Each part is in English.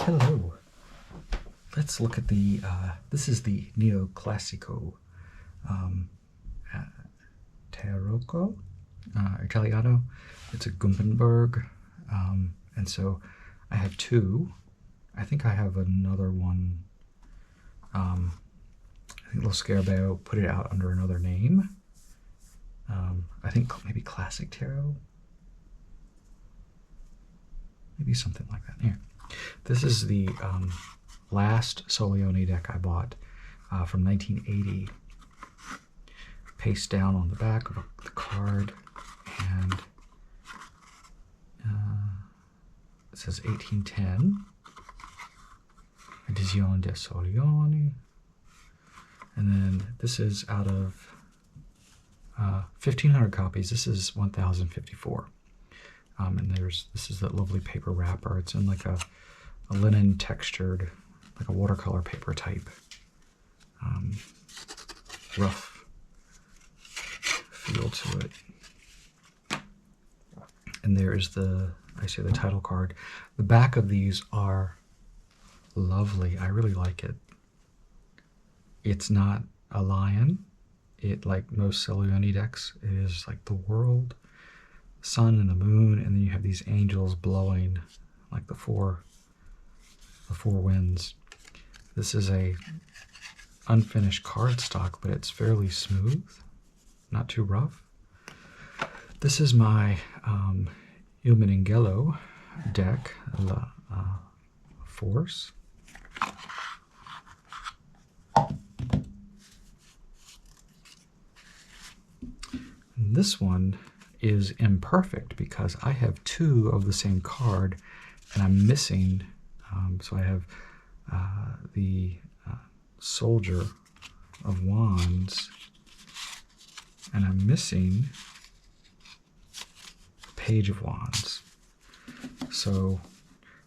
Hello. Let's look at the, this is the Neoclassico Tarocco Italiano. It's a Gumpenberg, and so I have two. I think I have another one. I think Lo Scarabeo put it out under another name. I think maybe Classic Tarot. Maybe something like that. Here. This is the last Soleone deck I bought from 1980. Paste down on the back of the card, and it says 1810. Edizione de Soleone. And then this is out of 1,500 copies. This is 1,054. And this is that lovely paper wrapper. It's in like a linen textured, like a watercolor paper type. Rough feel to it. And there is the title card. The back of these are lovely. I really like it. It's not a lion. It, like most Soleone decks, it is like the world, sun and the moon, and then you have these angels blowing like the four winds. This is a unfinished cardstock, but it's fairly smooth, not too rough. This is my Il Meneghello deck, La Force. And this one is imperfect because I have two of the same card and I'm missing, so I have the Soldier of Wands and I'm missing Page of Wands. So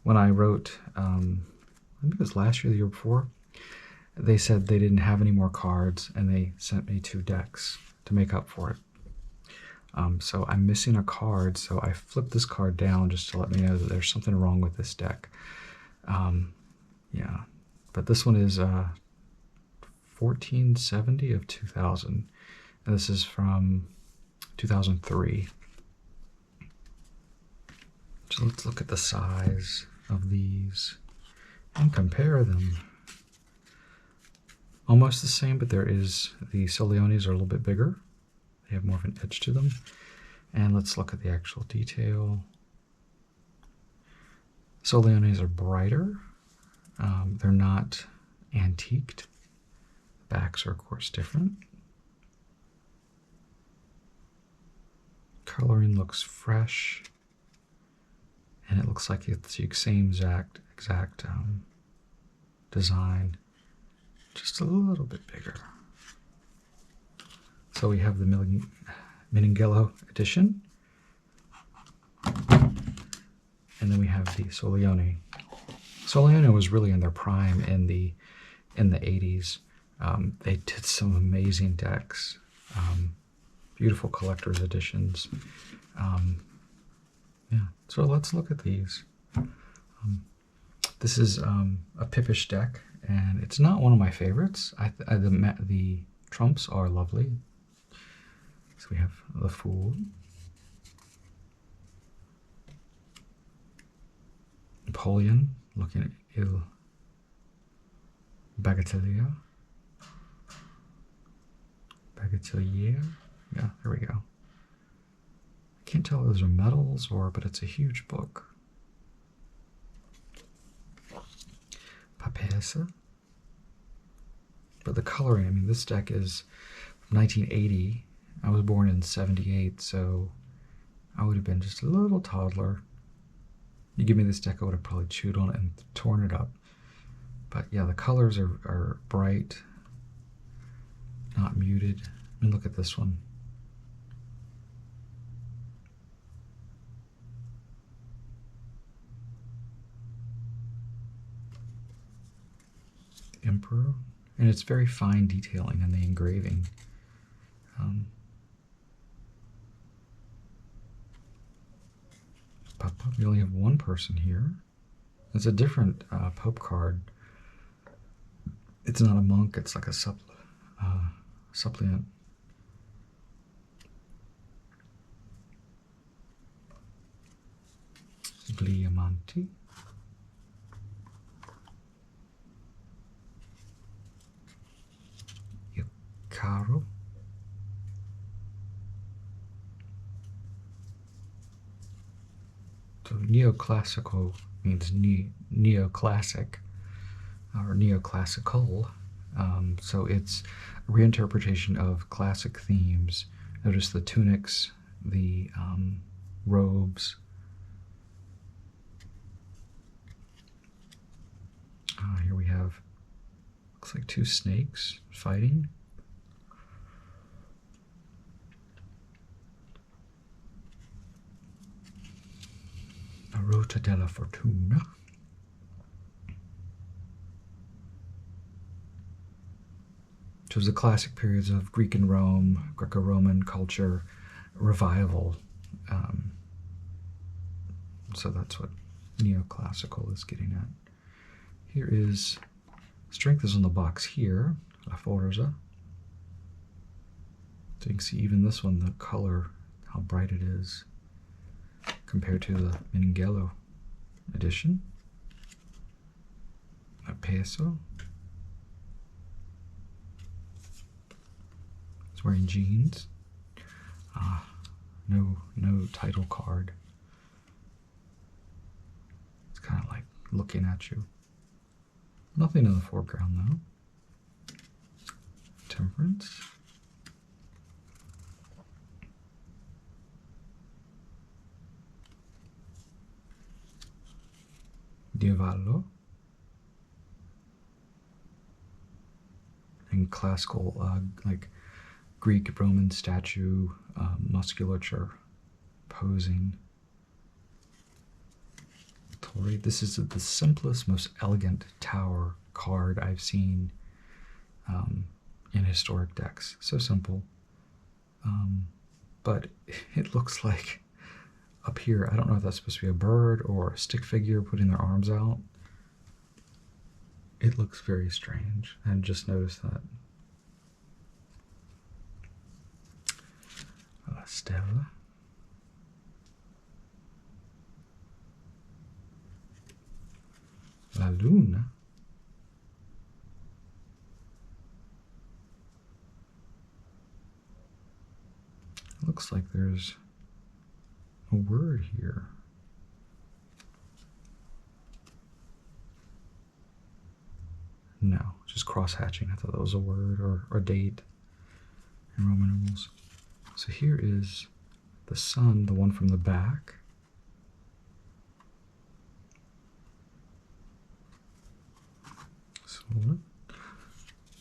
when I wrote, I think it was last year, the year before, they said they didn't have any more cards and they sent me two decks to make up for it. So I'm missing a card, so I flipped this card down just to let me know that there's something wrong with this deck. Yeah, but this one is 1470 of 2000, and this is from 2003. So let's look at the size of these and compare them. Almost the same, but the Soleones are a little bit bigger. They have more of an edge to them. And let's look at the actual detail. Soleones are brighter. They're not antiqued. The backs are, of course, different. Coloring looks fresh. And it looks like it's the same exact design, just a little bit bigger. So we have the Meneghello edition, and then we have the Soleone. Soleone was really in their prime in the 80s. They did some amazing decks, beautiful collector's editions. Yeah, so let's look at these. This is a Pippish deck, and it's not one of my favorites. The trumps are lovely. So we have the Fool, Napoleon, looking at Il Bagatelier. Yeah, there we go. I can't tell if those are medals but it's a huge book. Papessa. But the coloring, I mean, this deck is 1980. I was born in 78, so I would have been just a little toddler. You give me this deck, I would have probably chewed on it and torn it up. But yeah, the colors are bright, not muted. I mean, look at this one. Emperor, and it's very fine detailing in the engraving. We only have one person here. It's a different Pope card. It's not a monk, it's like a suppliant. Gliamanti. Caro. So neoclassical means neoclassic or neoclassical. So it's a reinterpretation of classic themes. Notice the tunics, the robes. Here we have, looks like two snakes fighting. A Ruota della Fortuna. Which was the classic periods of Greek and Rome, Greco-Roman culture, revival. So that's what neoclassical is getting at. Here is, strength is on the box here, La Forza. So you can see even this one, the color, how bright it is compared to the Meneghello edition. A peso. He's wearing jeans. No title card. It's kind of like looking at you. Nothing in the foreground though. Temperance. Diavallo. And classical, like Greek Roman statue, musculature, posing. Torre. This is the simplest, most elegant tower card I've seen in historic decks. So simple. But it looks like up here, I don't know if that's supposed to be a bird or a stick figure putting their arms out. It looks very strange. I just noticed that. La Stella. La Luna. Looks like there's a word here. No, just cross-hatching. I thought that was a word or a date in Roman numerals. So here is the sun, the one from the back. So,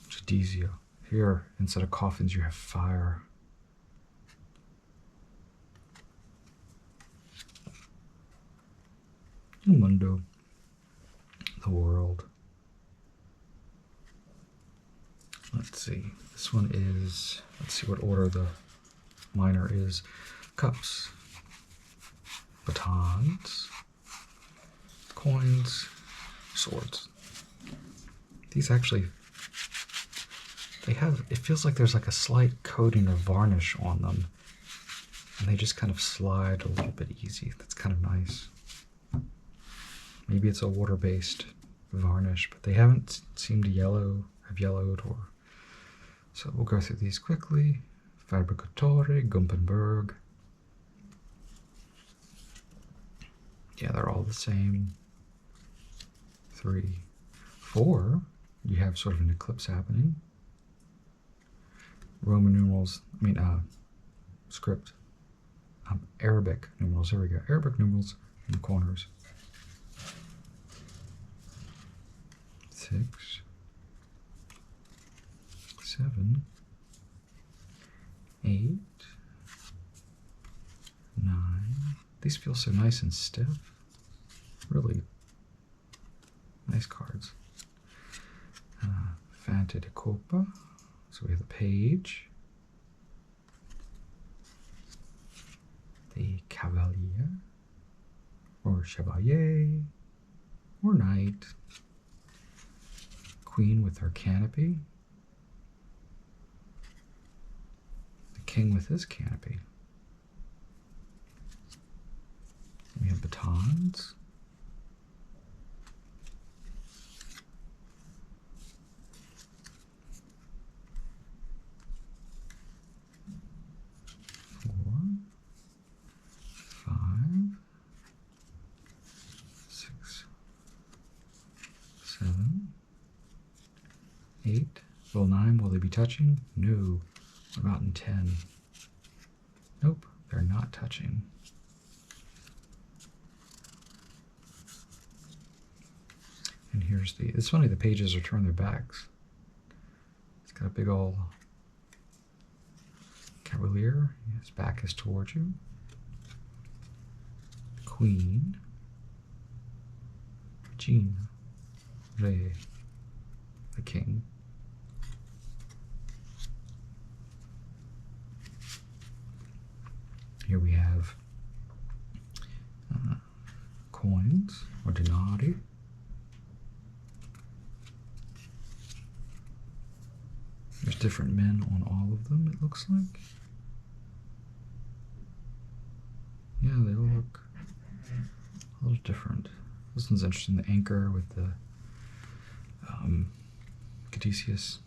Judizio. Here, instead of coffins, you have fire. Il Mundo. The world. Let's see. This one is, let's see what order the minor is. Cups. Batons. Coins. Swords. These actually, they have, it feels like there's like a slight coating or varnish on them. And they just kind of slide a little bit easy. That's kind of nice. Maybe it's a water-based varnish, but they haven't seemed to have yellowed or... So we'll go through these quickly. Fabricatore, Gumpenberg. Yeah, they're all the same. 3, 4, you have sort of an eclipse happening. Roman numerals, script. Arabic numerals, there we go. Arabic numerals in the corners. 6, 7, 8, 9. These feel so nice and stiff. Really nice cards. Fante de Copa. So we have the page. The Cavalier or Chevalier. or knight. Queen with her canopy. The king with his canopy. We have batons. Eight. Will 9, will they be touching? No. What about in 10? Nope, they're not touching. And here's the, it's funny the pages are turned their backs. It's got a big old cavalier, his back is towards you. Queen. Regina. Re. The king. Here we have coins or denari. There's different men on all of them, it looks like. Yeah, they all look a little different. This one's interesting, the anchor with the Caduceus.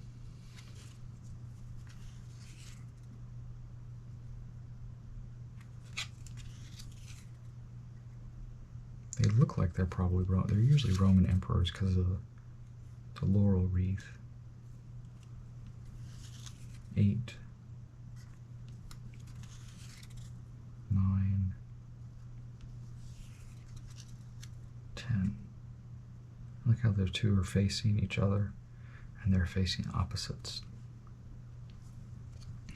They look like they're probably they're usually Roman emperors because of the laurel wreath. 8, 9, 10. I like how the two are facing each other and they're facing opposites.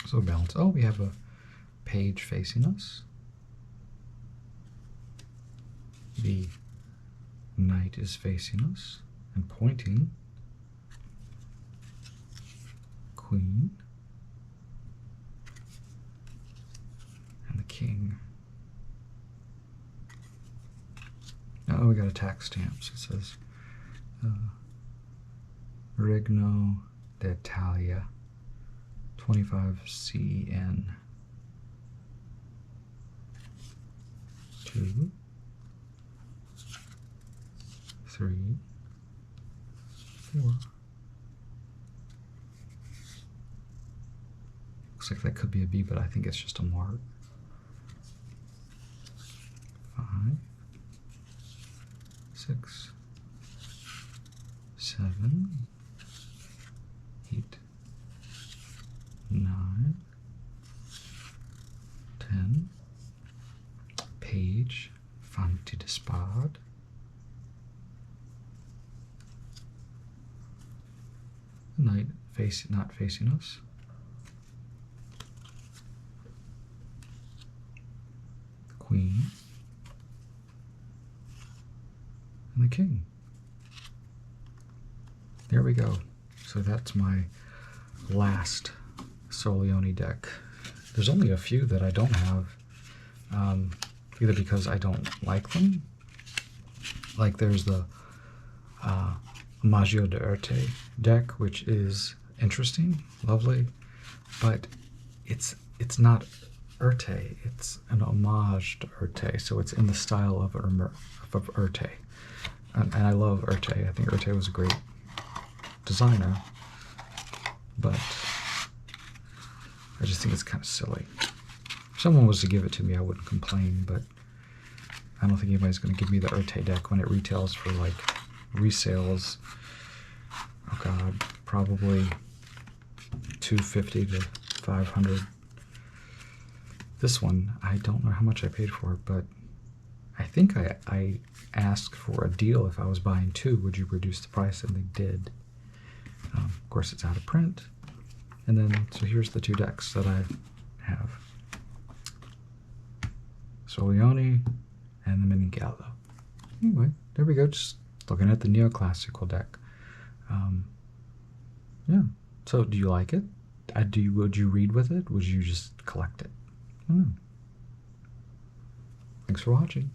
So balance. Oh, we have a page facing us. The knight is facing us and pointing. Queen. And the king. Oh, we got a tax stamp. So it says Regno d'Italia 25 CN 2 3 4. Looks like that could be a B, but I think it's just a mark. 5 6 7 8 9 10. Page, Fanti de Spade. Knight not facing us. The Queen. And the King. There we go. So that's my last Soleone deck. There's only a few that I don't have, either because I don't like them. Like there's the Maggio d'Arte deck, which is interesting, lovely, but it's not Arte. It's an homage to Arte, so it's in the style of Arte. And I love Arte. I think Arte was a great designer, but I just think it's kind of silly. If someone was to give it to me, I wouldn't complain, but I don't think anybody's going to give me the Arte deck when it retails for like resales. Oh God, probably $250 to $500. This one, I don't know how much I paid for it, but I think I asked for a deal. If I was buying two, would you reduce the price? And they did. Of course, it's out of print. And then, so here's the two decks that I have. Soleone and the Meneghello. Anyway, there we go. Just looking at the Neoclassical deck. Yeah. So, do you like it? Would you read with it? Would you just collect it? I don't know. Thanks for watching.